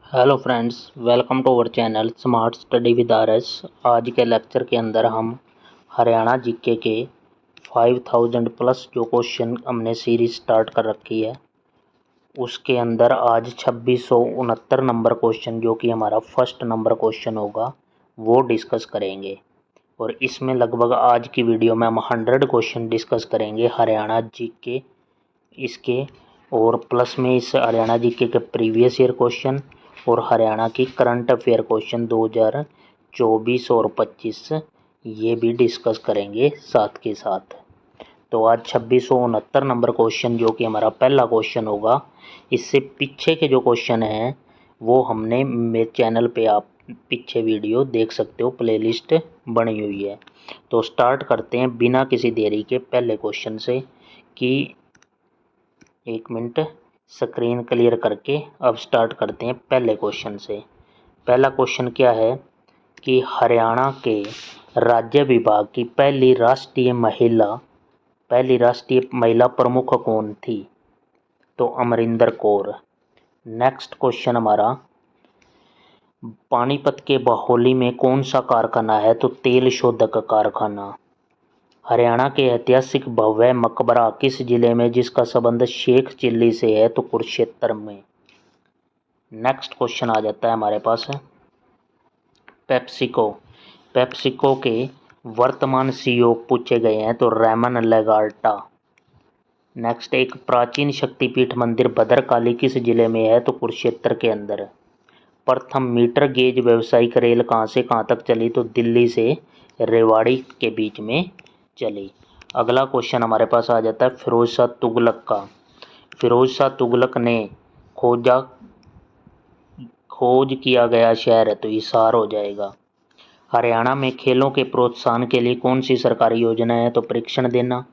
Hello friends, welcome to our channel smart study with RS. आज के lecture के अंदर हम हरियाणा जीके के 5000 प्लस जो क्वेश्चन हमने सीरीज स्टार्ट कर रखी है उसके अंदर आज 2669 नंबर क्वेश्चन जो कि हमारा फर्स्ट नंबर क्वेश्चन होगा वो डिस्कस करेंगे। और इसमें लगभग आज की वीडियो में हम 100 क्वेश्चन डिस्कस करेंगे हरियाणा जीके इसके, और प्लस में इस हरियाणा जीके के प्रीवियस ईयर क्वेश्चन और हरियाणा की करंट अफेयर क्वेश्चन 2024 और 25 ये भी डिस्कस करेंगे साथ के साथ। तो आज 2669 नंबर क्वेश्चन जो कि हमारा पहला क्वेश्चन होगा। इससे पीछे के जो क्वेश्चन हैं वो हमने मेरे चैनल पे आप पीछे वीडियो देख सकते हो, प्लेलिस्ट बनी हुई है। तो स्टार्ट करते हैं बिना किसी देरी के पहले क्वेश्चन से कि 1 मिनट स्क्रीन क्लियर करके अब स्टार्ट करते हैं पहले क्वेश्चन से। पहला क्वेश्चन क्या है कि हरियाणा के राज्य विभाग की पहली राष्ट्रीय महिला प्रमुख कौन थी? तो अमरिंदर कौर। नेक्स्ट क्वेश्चन हमारा, पानीपत के बहोली में कौन सा कारखाना है? तो तेल शोधक कारखाना। हरियाणा के ऐतिहासिक भव्य मकबरा किस जिले में जिसका संबंध शेख चिल्ली से है? तो कुरुक्षेत्र में। नेक्स्ट क्वेश्चन आ जाता है हमारे पास पेप्सिको के वर्तमान सीईओ पूछे गए हैं तो रेमन लेगार्टा। नेक्स्ट, एक प्राचीन शक्तिपीठ मंदिर भद्रकाली किस जिले में है? तो कुरुक्षेत्र के अंदर। प्रथम मीटर गेज व्यावसायिक रेल कहाँ से कहाँ तक चली? तो दिल्ली से रेवाड़ी के बीच में चली। अगला क्वेश्चन हमारे पास आ जाता है फिरोज शाह तुगलक का। फिरोज शाह तुगलक ने खोज किया गया शहर है तो हिसार हो जाएगा। हरियाणा में खेलों के प्रोत्साहन के लिए कौन सी सरकारी योजना है? तो परीक्षण देना,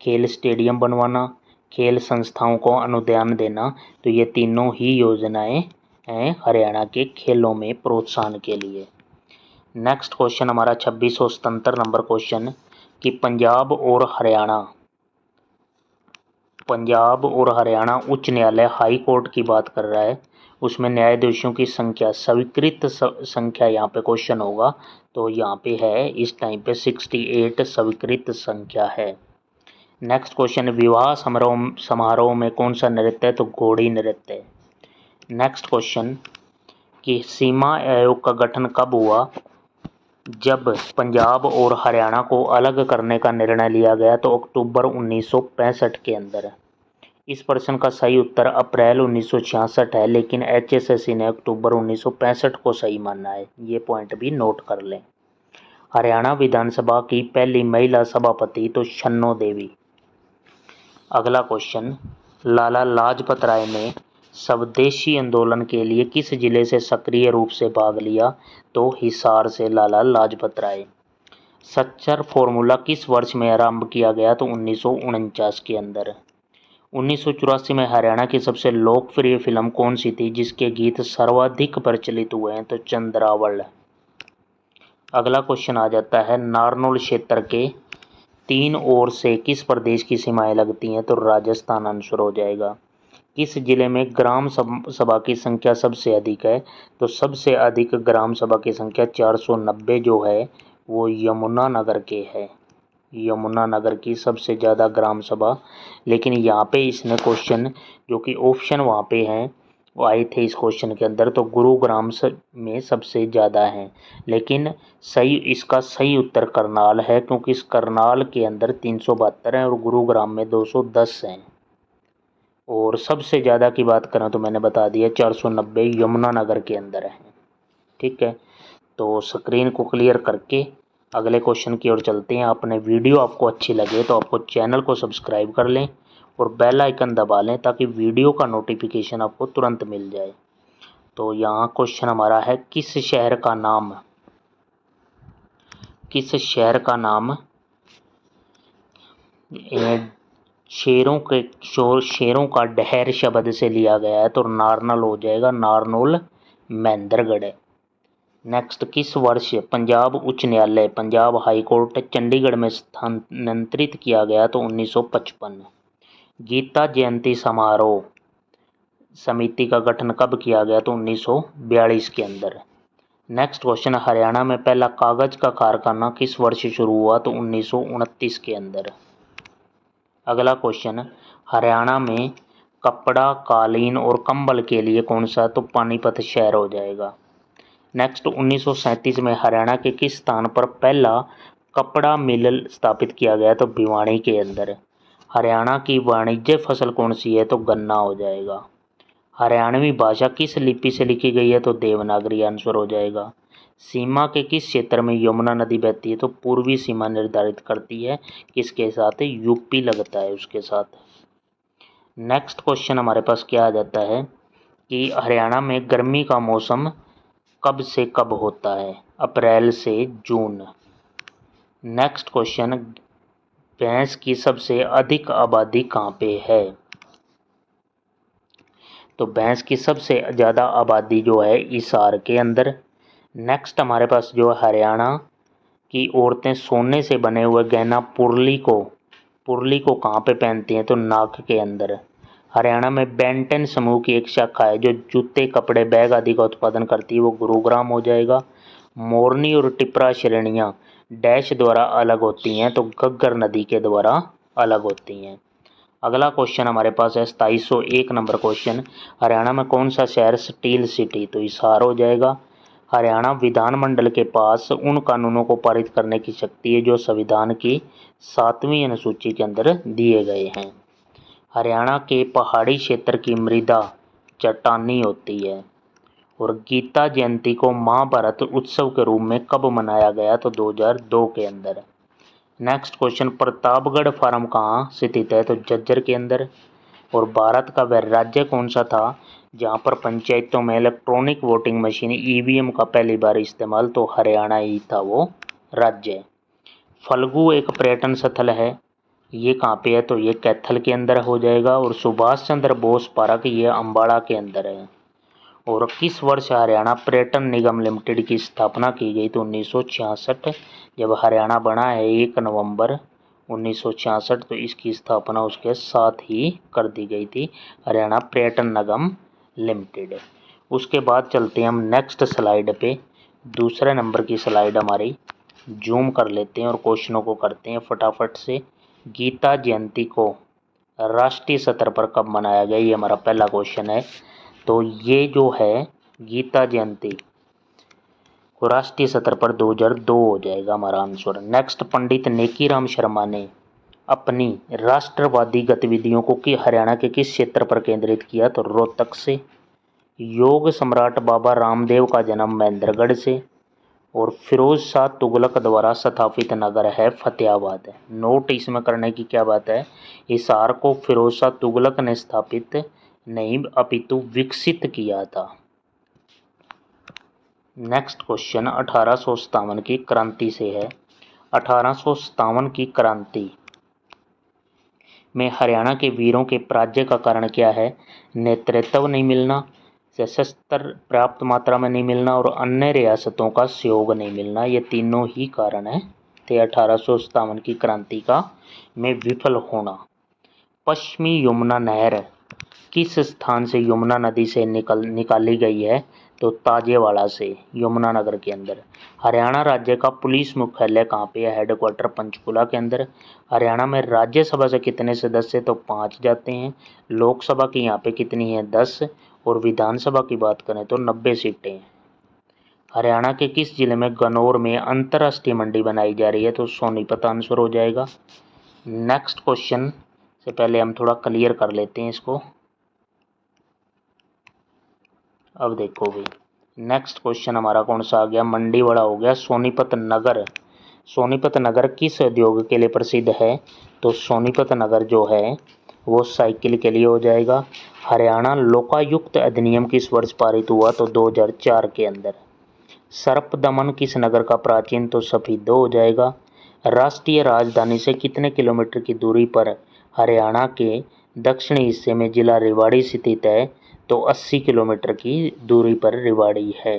खेल स्टेडियम बनवाना, खेल संस्थाओं को अनुदान देना। तो ये तीनों ही योजनाएं हैं हरियाणा के खेलों में प्रोत्साहन के लिए। नेक्स्ट क्वेश्चन हमारा 2677 नंबर क्वेश्चन कि पंजाब और हरियाणा उच्च न्यायालय हाई कोर्ट की बात कर रहा है, उसमें न्यायाधीशों की संख्या स्वीकृत संख्या यहाँ पे क्वेश्चन होगा। तो यहाँ पे है इस टाइम पे 68 स्वीकृत संख्या है। नेक्स्ट क्वेश्चन, विवाह समारोह में कौन सा नृत्य है? तो घोड़ी नृत्य। नेक्स्ट क्वेश्चन कि सीमा आयोग का गठन कब हुआ? जब पंजाब और हरियाणा को अलग करने का निर्णय लिया गया तो अक्टूबर 1965 के अंदर। इस प्रश्न का सही उत्तर अप्रैल 1966 है, लेकिन HSSC ने अक्टूबर 1965 को सही माना है। ये पॉइंट भी नोट कर लें। हरियाणा विधानसभा की पहली महिला सभापति तो छन्नो देवी। अगला क्वेश्चन, लाला लाजपत राय ने स्वदेशी आंदोलन के लिए किस जिले से सक्रिय रूप से भाग लिया? तो हिसार से लाला लाजपत राय। सच्चर फॉर्मूला किस वर्ष में आरंभ किया गया? तो 1949 के अंदर। 1984 में हरियाणा की सबसे लोकप्रिय फिल्म कौन सी थी जिसके गीत सर्वाधिक प्रचलित हुए हैं? तो चंद्रावल। अगला क्वेश्चन आ जाता है, नारनौल क्षेत्र के 3 ओर से किस प्रदेश की सीमाएं लगती हैं? तो राजस्थान आंसर हो जाएगा। किस जिले में ग्राम सभा की संख्या सबसे अधिक है? तो सबसे अधिक ग्राम सभा की संख्या 490 जो है वो यमुनानगर के है। यमुनानगर की सबसे ज़्यादा ग्राम सभा। लेकिन यहाँ पे इसने क्वेश्चन जो कि ऑप्शन वहाँ पे हैं वो आए थे इस क्वेश्चन के अंदर, तो गुरुग्राम में सबसे ज़्यादा हैं। लेकिन इसका सही उत्तर करनाल है, क्योंकि इस करनाल के अंदर 372 हैं और गुरुग्राम में 210 हैं। और सबसे ज़्यादा की बात करें तो मैंने बता दिया 490 यमुनानगर के अंदर है। ठीक है, तो स्क्रीन को क्लियर करके अगले क्वेश्चन की ओर चलते हैं। आपने वीडियो आपको अच्छी लगे तो आपको चैनल को सब्सक्राइब कर लें और बेल आइकन दबा लें ताकि वीडियो का नोटिफिकेशन आपको तुरंत मिल जाए। तो यहाँ क्वेश्चन हमारा है, किस शहर का नाम शेरों का डहर शब्द से लिया गया है? तो नारनल हो जाएगा, नारनौल महेंद्रगढ़। नेक्स्ट, किस वर्ष पंजाब उच्च न्यायालय पंजाब हाई कोर्ट चंडीगढ़ में स्थानांतरित किया गया? तो 1955। गीता जयंती समारोह समिति का गठन कब किया गया? तो 1942 के अंदर। नेक्स्ट क्वेश्चन, हरियाणा में पहला कागज का कारखाना किस वर्ष शुरू हुआ? तो 1929 के अंदर। अगला क्वेश्चन, हरियाणा में कपड़ा, कालीन और कंबल के लिए कौन सा? तो पानीपत शहर हो जाएगा। नेक्स्ट, 1937 में हरियाणा के किस स्थान पर पहला कपड़ा मिल स्थापित किया गया? तो भिवानी के अंदर। हरियाणा की वाणिज्य फसल कौन सी है? तो गन्ना हो जाएगा। हरियाणवी भाषा किस लिपि से लिखी गई है? तो देवनागरी आंसर हो जाएगा। सीमा के किस क्षेत्र में यमुना नदी बहती है? तो पूर्वी सीमा निर्धारित करती है किसके साथ? यूपी लगता है उसके साथ। नेक्स्ट क्वेश्चन हमारे पास क्या आ जाता है कि हरियाणा में गर्मी का मौसम कब से कब होता है? अप्रैल से जून। नेक्स्ट क्वेश्चन, भैंस की सबसे अधिक आबादी कहाँ पे है? तो भैंस की सबसे ज़्यादा आबादी जो है हिसार के अंदर। नेक्स्ट हमारे पास जो हरियाणा की औरतें सोने से बने हुए गहना पुरली को कहाँ पे पहनती हैं? तो नाक के अंदर। हरियाणा में बेंटन समूह की एक शाखा है जो जूते, कपड़े, बैग आदि का उत्पादन करती है, वो गुरुग्राम हो जाएगा। मोरनी और टिपरा श्रेणियाँ डैश द्वारा अलग होती हैं? तो घग्गर नदी के द्वारा अलग होती हैं। अगला क्वेश्चन हमारे पास है 2701 नंबर क्वेश्चन, हरियाणा में कौन सा शहर स्टील सिटी? तो हिसार हो जाएगा। हरियाणा विधानमंडल के पास उन कानूनों को पारित करने की शक्ति है जो संविधान की 7वीं अनुसूची के अंदर दिए गए हैं। हरियाणा के पहाड़ी क्षेत्र की मृदा चट्टानी होती है। और गीता जयंती को महाभारत उत्सव के रूप में कब मनाया गया? तो 2002 के अंदर। नेक्स्ट क्वेश्चन, प्रतापगढ़ फार्म कहाँ स्थित है? तो झज्जर के अंदर। और भारत का वह राज्य कौन सा था जहाँ पर पंचायतों में इलेक्ट्रॉनिक वोटिंग मशीन ईवीएम का पहली बार इस्तेमाल? तो हरियाणा ही था वो राज्य। फल्गु एक पर्यटन स्थल है, ये कहाँ पे है? तो ये कैथल के अंदर हो जाएगा। और सुभाष चंद्र बोस पार्क ये अम्बाड़ा के अंदर है। और किस वर्ष हरियाणा पर्यटन निगम लिमिटेड की स्थापना की गई? तो 1966। जब हरियाणा बना है 1 नवंबर 1966, तो इसकी स्थापना उसके साथ ही कर दी गई थी, हरियाणा पर्यटन निगम लिमिटेड। उसके बाद चलते हैं हम नेक्स्ट स्लाइड पे। दूसरे नंबर की स्लाइड हमारी जूम कर लेते हैं और क्वेश्चनों को करते हैं फटाफट से। गीता जयंती को राष्ट्रीय स्तर पर कब मनाया गया? ये हमारा पहला क्वेश्चन है। तो ये जो है गीता जयंती को राष्ट्रीय स्तर पर 2002 हो जाएगा हमारा आंसर। नेक्स्ट, पंडित नेकीराम शर्मा ने अपनी राष्ट्रवादी गतिविधियों को कि हरियाणा के किस क्षेत्र पर केंद्रित किया? तो रोहतक से। योग सम्राट बाबा रामदेव का जन्म महेंद्रगढ़ से। और फिरोज शाह तुगलक द्वारा स्थापित नगर है फतेहाबाद। नोट इसमें करने की क्या बात है, हिसार को फिरोज शाह तुगलक ने स्थापित नहीं अपितु विकसित किया था। नेक्स्ट क्वेश्चन 1857 की क्रांति से है। 1857 की क्रांति में हरियाणा के वीरों के पराजय का कारण क्या है? नेतृत्व नहीं मिलना, शस्त्र पर्याप्त मात्रा में नहीं मिलना और अन्य रियासतों का सहयोग नहीं मिलना, ये तीनों ही कारण है थे 1857 की क्रांति का में विफल होना। पश्चिमी यमुना नहर किस स्थान से यमुना नदी से निकाली गई है? तो ताजेवाड़ा से, यमुनानगर के अंदर। हरियाणा राज्य का पुलिस मुख्यालय कहाँ पे है? हेडक्वार्टर पंचकुला के अंदर। हरियाणा में राज्यसभा से कितने सदस्य? तो 5 जाते हैं। लोकसभा की यहाँ पे कितनी है? 10। और विधानसभा की बात करें तो 90 सीटें। हरियाणा के किस जिले में गनौर में अंतर्राष्ट्रीय मंडी बनाई जा रही है? तो सोनीपत आंसर हो जाएगा। नेक्स्ट क्वेश्चन से पहले हम थोड़ा क्लियर कर लेते हैं इसको। अब देखो भाई, नेक्स्ट क्वेश्चन हमारा कौन सा आ गया? मंडी वाला हो गया। सोनीपत नगर, सोनीपत नगर किस उद्योग के लिए प्रसिद्ध है? तो सोनीपत नगर जो है वो साइकिल के लिए हो जाएगा। हरियाणा लोकायुक्त अधिनियम किस वर्ष पारित हुआ? तो 2004 के अंदर। सर्प दमन किस नगर का प्राचीन? तो सफीदो हो जाएगा। राष्ट्रीय राजधानी से कितने किलोमीटर की दूरी पर हरियाणा के दक्षिणी हिस्से में जिला रेवाड़ी स्थित है? तो 80 किलोमीटर की दूरी पर रेवाड़ी है।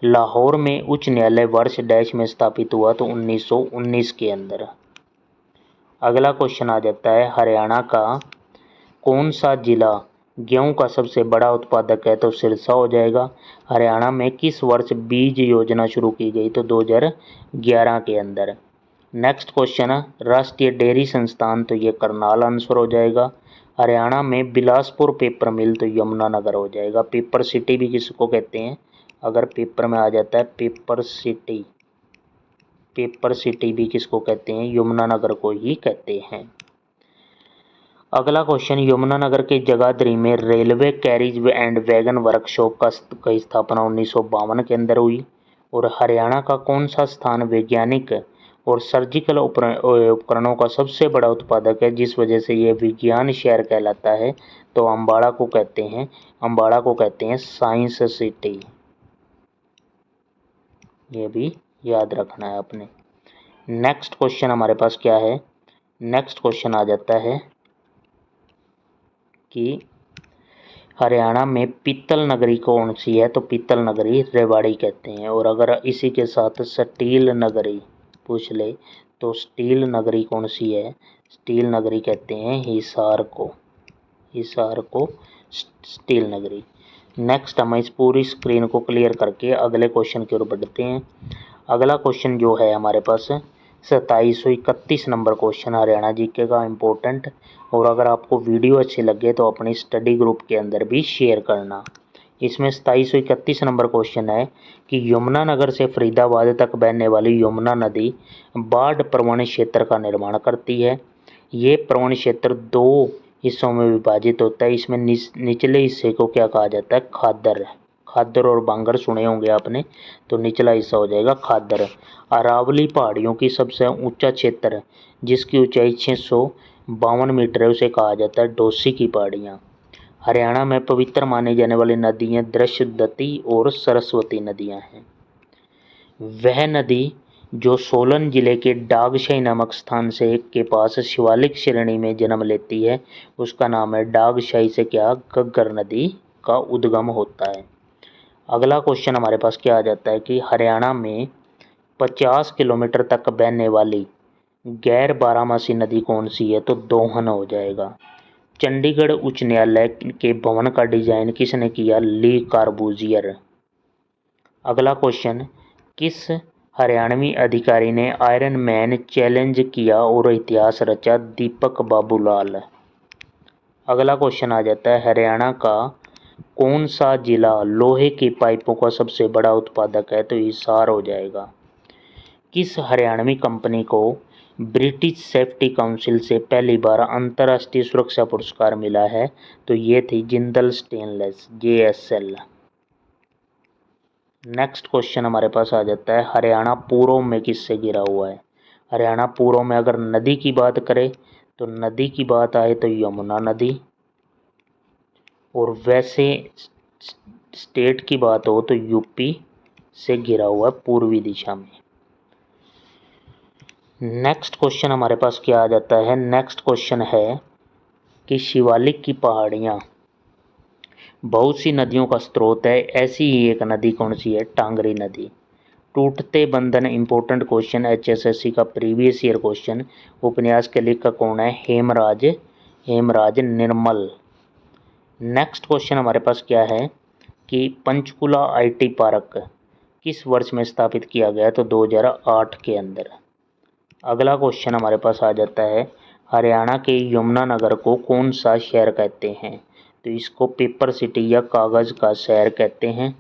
लाहौर में उच्च न्यायालय वर्ष डैश में स्थापित हुआ? तो 1919 के अंदर। अगला क्वेश्चन आ जाता है, हरियाणा का कौन सा जिला गेहूं का सबसे बड़ा उत्पादक है तो सिरसा हो जाएगा। हरियाणा में किस वर्ष बीज योजना शुरू की गई तो 2011 के अंदर। नेक्स्ट क्वेश्चन है राष्ट्रीय डेयरी संस्थान तो ये करनाल आंसर हो जाएगा। हरियाणा में बिलासपुर पेपर मिल तो यमुनानगर हो जाएगा। पेपर सिटी भी किसको कहते हैं, अगर पेपर में आ जाता है पेपर सिटी, पेपर सिटी भी किसको कहते हैं, यमुनानगर को ही कहते हैं। अगला क्वेश्चन, यमुनानगर के जगाधरी में railway carriage and wagon workshop की स्थापना 1952 के अंदर हुई। और हरियाणा का कौन सा स्थान वैज्ञानिक और सर्जिकल उपकरणों का सबसे बड़ा उत्पादक है, जिस वजह से ये विज्ञान शहर कहलाता है, तो अम्बाड़ा को कहते हैं, अम्बाड़ा को कहते हैं साइंस सिटी। ये भी याद रखना है आपने। नेक्स्ट क्वेश्चन हमारे पास क्या है, नेक्स्ट क्वेश्चन आ जाता है कि हरियाणा में पीतल नगरी कौन सी है, तो पीतल नगरी रेवाड़ी कहते हैं। और अगर इसी के साथ स्टील नगरी पूछ ले तो स्टील नगरी कौन सी है, स्टील नगरी कहते हैं हिसार को, हिसार को स्टील नगरी। नेक्स्ट हम इस पूरी स्क्रीन को क्लियर करके अगले क्वेश्चन की ओर बढ़ते हैं। अगला क्वेश्चन जो है हमारे पास 2731 नंबर क्वेश्चन हरियाणा जीके का इम्पोर्टेंट। और अगर आपको वीडियो अच्छी लगे तो अपनी स्टडी ग्रुप के अंदर भी शेयर करना। इसमें 2731 नंबर क्वेश्चन है कि यमुनानगर से फरीदाबाद तक बहने वाली यमुना नदी बाढ़ प्रवण क्षेत्र का निर्माण करती है। ये प्रवण क्षेत्र दो हिस्सों में विभाजित होता है। इसमें निचले हिस्से को क्या कहा जाता है, खादर, खादर और बांगर सुने होंगे आपने, तो निचला हिस्सा हो जाएगा खादर। अरावली पहाड़ियों की सबसे ऊंचा क्षेत्र जिसकी ऊंचाई 652 मीटर है उसे कहा जाता है डोसी की पहाड़ियाँ। हरियाणा में पवित्र मानी जाने वाली नदियाँ दृश्यदती और सरस्वती नदियाँ हैं। वह नदी जो सोलन जिले के डागशाही नामक स्थान से के पास शिवालिक श्रेणी में जन्म लेती है उसका नाम है डागशाही से क्या, घग्गर नदी का उद्गम होता है। अगला क्वेश्चन हमारे पास क्या आ जाता है कि हरियाणा में 50 किलोमीटर तक बहने वाली गैर बारामासी नदी कौन सी है, तो दोहन हो जाएगा। चंडीगढ़ उच्च न्यायालय के भवन का डिजाइन किसने किया, ली कार्बूजियर। अगला क्वेश्चन, किस हरियाणवी अधिकारी ने आयरन मैन चैलेंज किया और इतिहास रचा, दीपक बाबूलाल। अगला क्वेश्चन आ जाता है हरियाणा का कौन सा जिला लोहे की पाइपों का सबसे बड़ा उत्पादक है, तो हिसार हो जाएगा। किस हरियाणवी कंपनी को ब्रिटिश सेफ्टी काउंसिल से पहली बार अंतर्राष्ट्रीय सुरक्षा पुरस्कार मिला है, तो ये थी Jindal stainless, JSL। Next question हमारे पास आ जाता है हरियाणा पूर्व में किससे घिरा हुआ है। हरियाणा पूर्व में अगर नदी की बात करें तो नदी की बात आए तो यमुना नदी, और वैसे स्टेट की बात हो तो यूपी से घिरा हुआ है पूर्वी दिशा में। नेक्स्ट क्वेश्चन हमारे पास क्या आ जाता है, नेक्स्ट क्वेश्चन है कि शिवालिक की पहाड़ियाँ बहुत सी नदियों का स्रोत है, ऐसी ही एक नदी कौन सी है, टांगरी नदी। टूटते बंधन इंपॉर्टेंट क्वेश्चन, HSSC का प्रीवियस ईयर क्वेश्चन। उपन्यास के लेखक कौन है, हेमराज, हेमराज निर्मल। नेक्स्ट क्वेश्चन हमारे पास क्या है कि पंचकुला IT पार्क किस वर्ष में स्थापित किया गया, तो 2008 के अंदर। अगला क्वेश्चन हमारे पास आ जाता है हरियाणा के यमुनानगर को कौन सा शहर कहते हैं, तो इसको पेपर सिटी या कागज़ का शहर कहते हैं।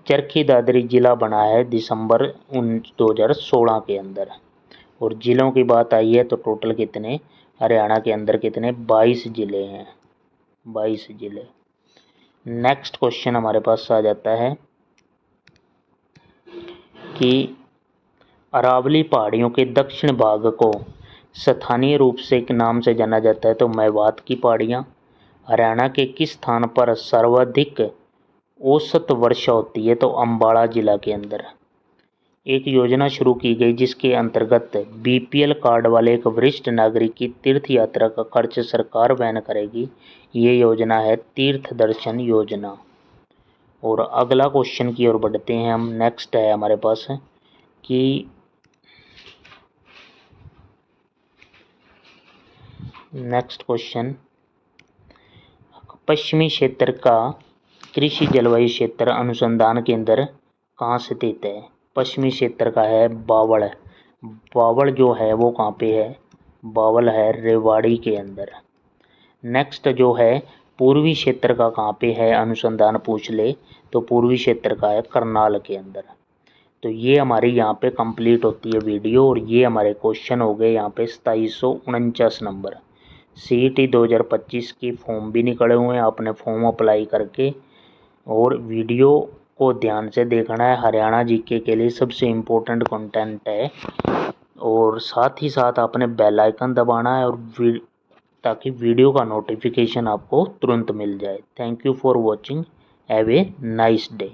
चरखी दादरी जिला बना है दिसंबर 2016 के अंदर। और ज़िलों की बात आई है तो टोटल कितने हरियाणा के अंदर कितने, 22 ज़िले हैं, 22 ज़िले। नेक्स्ट क्वेश्चन हमारे पास आ जाता है कि अरावली पहाड़ियों के दक्षिण भाग को स्थानीय रूप से एक नाम से जाना जाता है, तो मेवात की पहाड़ियाँ। हरियाणा के किस स्थान पर सर्वाधिक औसत वर्षा होती है, तो अम्बाड़ा जिला के अंदर। एक योजना शुरू की गई जिसके अंतर्गत BPL कार्ड वाले एक वरिष्ठ नागरिक की तीर्थ यात्रा का खर्च सरकार वहन करेगी। ये योजना है तीर्थ दर्शन योजना। और अगला क्वेश्चन की ओर बढ़ते हैं हम। नेक्स्ट है हमारे पास कि नेक्स्ट क्वेश्चन पश्चिमी क्षेत्र का कृषि जलवायु क्षेत्र अनुसंधान केंद्र कहाँ स्थित है? पश्चिमी क्षेत्र का है बावल। बावल जो है वो कहाँ पे है? बावल है रेवाड़ी के अंदर। नेक्स्ट जो है पूर्वी क्षेत्र का कहाँ पे है अनुसंधान पूछ ले तो पूर्वी क्षेत्र का है करनाल के अंदर। तो ये हमारी यहाँ पे कंप्लीट होती है वीडियो और ये हमारे क्वेश्चन हो गए यहाँ पे 2749 नंबर। CET 2025 की फॉर्म भी निकले हुए हैं, आपने फॉर्म अप्लाई करके और वीडियो को ध्यान से देखना है। हरियाणा जीके के लिए सबसे इम्पोर्टेंट कंटेंट है और साथ ही साथ आपने बेल आइकन दबाना है और ताकि वीडियो का नोटिफिकेशन आपको तुरंत मिल जाए। Thank you for watching. Have a nice day.